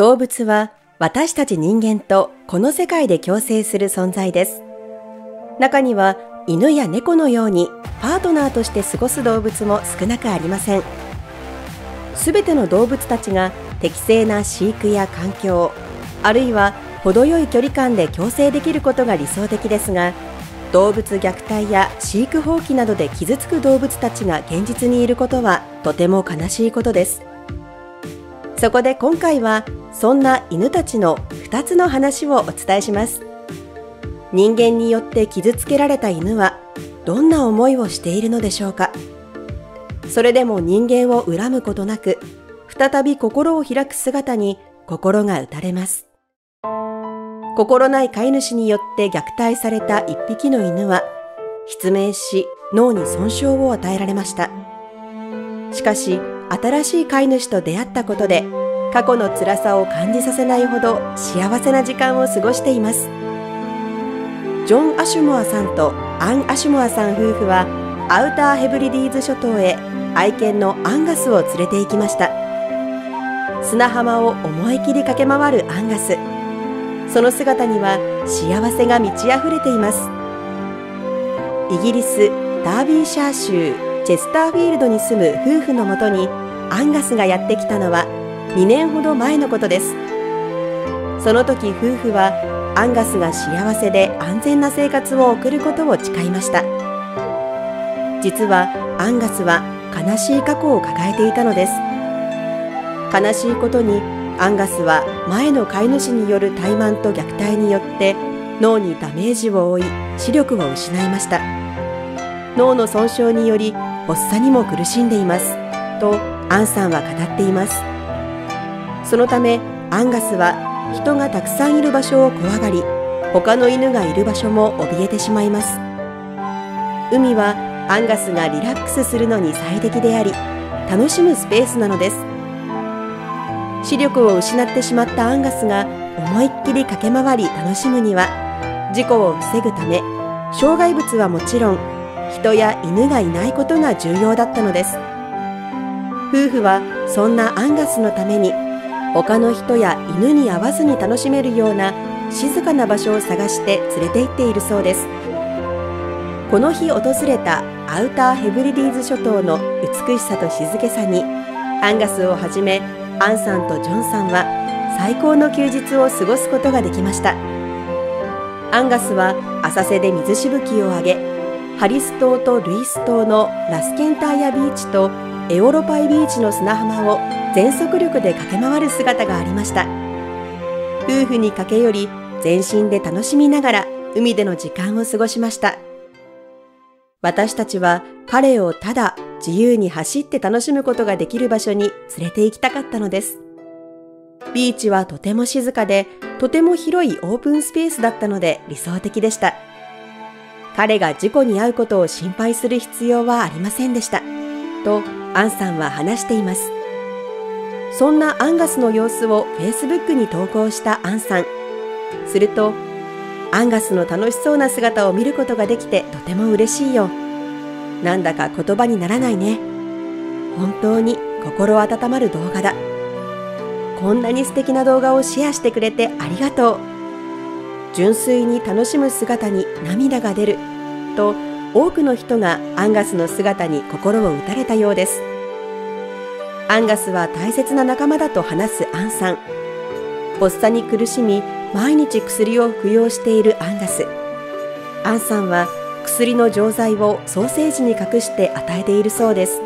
動物は私たち人間とこの世界で共生する存在です。中には犬や猫のようにパートナーとして過ごす動物も少なくありません。すべての動物たちが適正な飼育や環境、あるいは程よい距離感で共生できることが理想的ですが、動物虐待や飼育放棄などで傷つく動物たちが現実にいることはとても悲しいことです。そこで今回はそんな犬たちの2つの話をお伝えします。人間によって傷つけられた犬はどんな思いをしているのでしょうか。それでも人間を恨むことなく、再び心を開く姿に心が打たれます。心ない飼い主によって虐待された一匹の犬は失明し、脳に損傷を与えられました。しかし新しい飼い主と出会ったことで過去の辛さを感じさせないほど幸せな時間を過ごしています。ジョン・アシュモアさんとアン・アシュモアさん夫婦はアウターヘブリディーズ諸島へ愛犬のアンガスを連れて行きました。砂浜を思い切り駆け回るアンガス、その姿には幸せが満ち溢れています。イギリス・ダービーシャー州チェスターフィールドに住む夫婦のもとにアンガスがやってきたのは2年ほど前のことです。その時夫婦はアンガスが幸せで安全な生活を送ることを誓いました。実はアンガスは悲しい過去を抱えていたのです。悲しいことにアンガスは前の飼い主による怠慢と虐待によって脳にダメージを負い視力を失いました。脳の損傷により発作にも苦しんでいますとアンさんは語っています。そのためアンガスは人がたくさんいる場所を怖がり、他の犬がいる場所も怯えてしまいます。海はアンガスがリラックスするのに最適であり、楽しむスペースなのです。視力を失ってしまったアンガスが思いっきり駆け回り楽しむには、事故を防ぐため障害物はもちろん人や犬がいないことが重要だったのです。夫婦はそんなアンガスのために他の人や犬に会わずに楽しめるような静かな場所を探して連れて行っているそうです。この日訪れたアウターヘブリディーズ諸島の美しさと静けさにアンガスをはじめアンさんとジョンさんは最高の休日を過ごすことができました。アンガスは浅瀬で水しぶきを上げ、ハリス島とルイス島のラスケンターヤビーチとエオロパイビーチの砂浜を全速力で駆け回る姿がありました。夫婦に駆け寄り全身で楽しみながら海での時間を過ごしました。私たちは彼をただ自由に走って楽しむことができる場所に連れて行きたかったのです。ビーチはとても静かでとても広いオープンスペースだったので理想的でした。彼が事故に遭うことを心配する必要はありませんでしたとアンさんは話しています。そんなアンガスの様子を Facebook に投稿したアンさん。すると、アンガスの楽しそうな姿を見ることができてとても嬉しいよ。なんだか言葉にならないね。本当に心温まる動画だ。こんなに素敵な動画をシェアしてくれてありがとう。純粋に楽しむ姿に涙が出ると多くの人がアンガスの姿に心を打たれたようです。アンガスは大切な仲間だと話すアンさん。発作に苦しみ毎日薬を服用しているアンガス。アンさんは薬の錠剤をソーセージに隠して与えているそうです。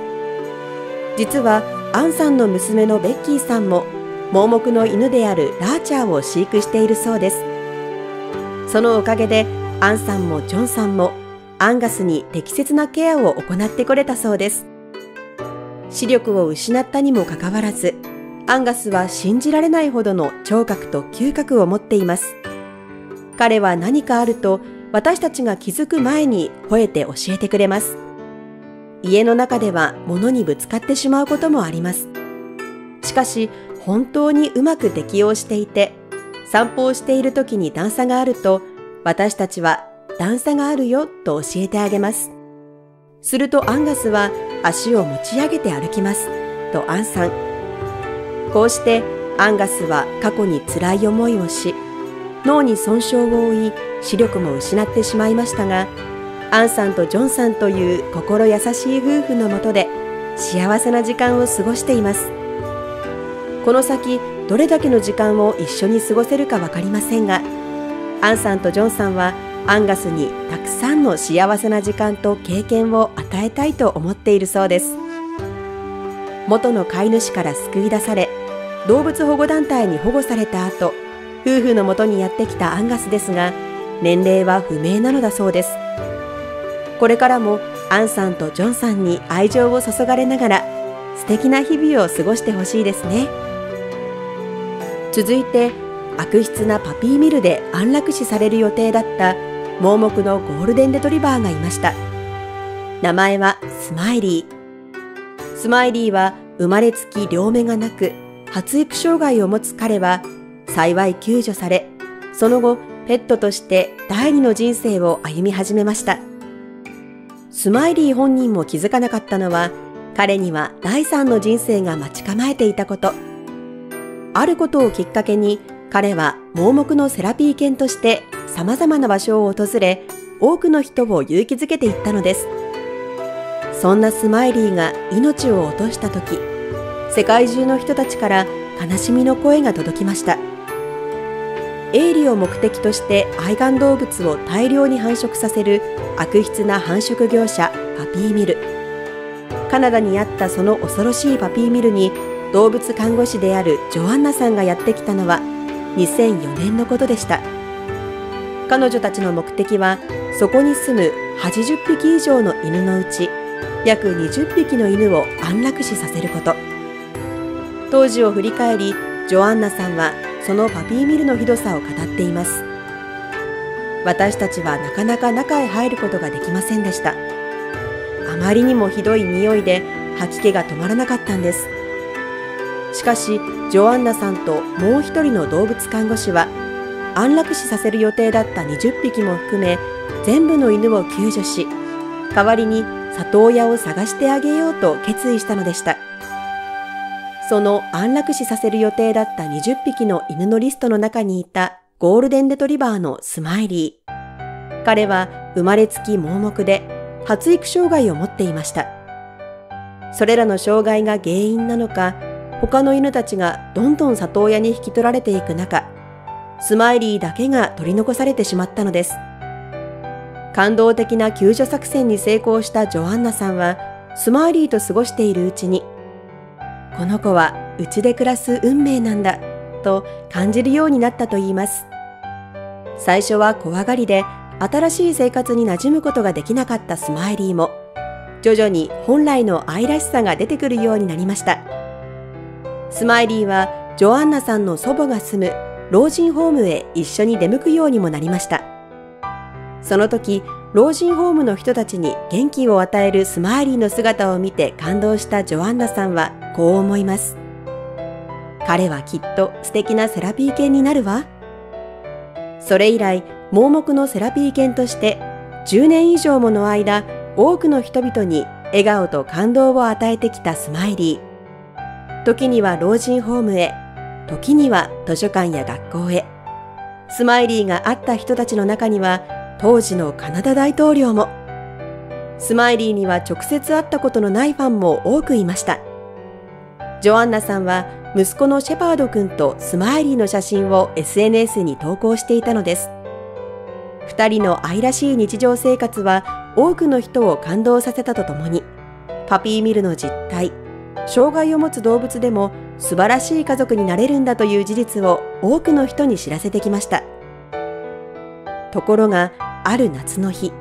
実はアンさんの娘のベッキーさんも盲目の犬であるラーチャーを飼育しているそうです。そのおかげでアンさんもジョンさんもアンガスに適切なケアを行ってこれたそうです。視力を失ったにもかかわらず、アンガスは信じられないほどの聴覚と嗅覚を持っています。彼は何かあると私たちが気づく前に吠えて教えてくれます。家の中では物にぶつかってしまうこともあります。しかし本当にうまく適応していて、散歩をしている時に段差があると私たちは段差があるよと教えてあげます。するとアンガスは足を持ち上げて歩きますとアンさん。こうしてアンガスは過去に辛い思いをし、脳に損傷を負い、視力も失ってしまいましたが、アンさんとジョンさんという心優しい夫婦のもとで幸せな時間を過ごしています。この先どれだけの時間を一緒に過ごせるか分かりませんが、アンさんとジョンさんはアンガスにたくさんの幸せな時間と経験を与えたいと思っているそうです。元の飼い主から救い出され、動物保護団体に保護された後、夫婦のもとにやってきたアンガスですが、年齢は不明なのだそうです。これからもアンさんとジョンさんに愛情を注がれながら素敵な日々を過ごしてほしいですね。続いて、悪質なパピーミルで安楽死される予定だった盲目のゴールデンレトリバーがいました。名前はスマイリー。スマイリーは生まれつき両目がなく、発育障害を持つ彼は幸い救助され、その後ペットとして第二の人生を歩み始めました。スマイリー本人も気づかなかったのは、彼には第三の人生が待ち構えていたこと。あることをきっかけに、彼は盲目のセラピー犬として様々な場所を訪れ、多くの人を勇気づけていったのです。そんなスマイリーが命を落としたとき、世界中の人たちから悲しみの声が届きました。営利を目的として愛玩動物を大量に繁殖させる悪質な繁殖業者パピーミル。カナダにあったその恐ろしいパピーミルに動物看護師であるジョアンナさんがやってきたのは2004年のことでした。彼女たちの目的は、そこに住む80匹以上の犬のうち約20匹の犬を安楽死させること。当時を振り返り、ジョアンナさんはそのパピーミルのひどさを語っています。私たちはなかなか中へ入ることができませんでした。あまりにもひどい匂いで吐き気が止まらなかったんです。しかし、ジョアンナさんともう一人の動物看護師は、安楽死させる予定だった20匹も含め、全部の犬を救助し、代わりに里親を探してあげようと決意したのでした。その安楽死させる予定だった20匹の犬のリストの中にいたゴールデンレトリバーのスマイリー。彼は生まれつき盲目で発育障害を持っていました。それらの障害が原因なのか、他の犬たちがどんどん里親に引き取られていく中、スマイリーだけが取り残されてしまったのです。感動的な救助作戦に成功したジョアンナさんは、スマイリーと過ごしているうちに、この子はうちで暮らす運命なんだと感じるようになったといいます。最初は怖がりで新しい生活に馴染むことができなかったスマイリーも、徐々に本来の愛らしさが出てくるようになりました。スマイリーはジョアンナさんの祖母が住む老人ホームへ一緒に出向くようにもなりました。その時、老人ホームの人たちに元気を与えるスマイリーの姿を見て感動したジョアンナさんはこう思います。彼はきっと素敵なセラピー犬になるわ。それ以来、盲目のセラピー犬として10年以上もの間、多くの人々に笑顔と感動を与えてきたスマイリー。時には老人ホームへ、時には図書館や学校へ。スマイリーが会った人たちの中には、当時のカナダ大統領も。スマイリーには直接会ったことのないファンも多くいました。ジョアンナさんは息子のシェパード君とスマイリーの写真を SNS に投稿していたのです。二人の愛らしい日常生活は多くの人を感動させたとともに、パピーミルの実態、障害を持つ動物でも素晴らしい家族になれるんだという事実を多くの人に知らせてきました。ところが、ある夏の日、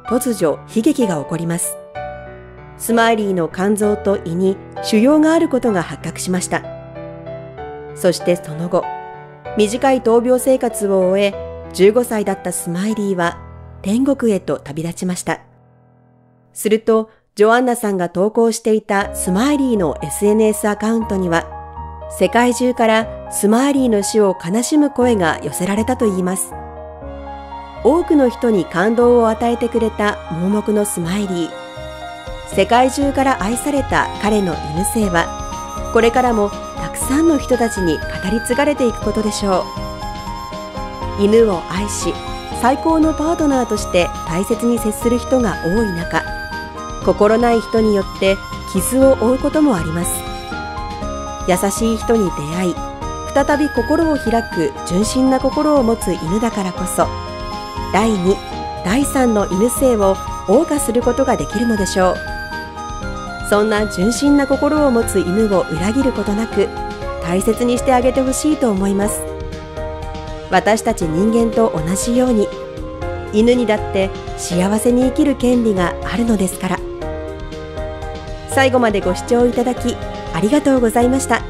突如悲劇が起こります。スマイリーの肝臓と胃に腫瘍があることが発覚しました。そしてその後、短い闘病生活を終え、15歳だったスマイリーは天国へと旅立ちました。すると、ジョアンナさんが投稿していたスマイリーの SNS アカウントには、世界中からスマイリーの死を悲しむ声が寄せられたといいます。多くの人に感動を与えてくれた盲目のスマイリー。世界中から愛された彼の犬生は、これからもたくさんの人たちに語り継がれていくことでしょう。犬を愛し、最高のパートナーとして大切に接する人が多い中、心ない人によって傷を負うこともあります。優しい人に出会い、再び心を開く純真な心を持つ犬だからこそ、第2、第3の犬生を謳歌することができるのでしょう。そんな純真な心を持つ犬を裏切ることなく、大切にしてあげてほしいと思います。私たち人間と同じように、犬にだって幸せに生きる権利があるのですから。最後までご視聴いただきありがとうございました。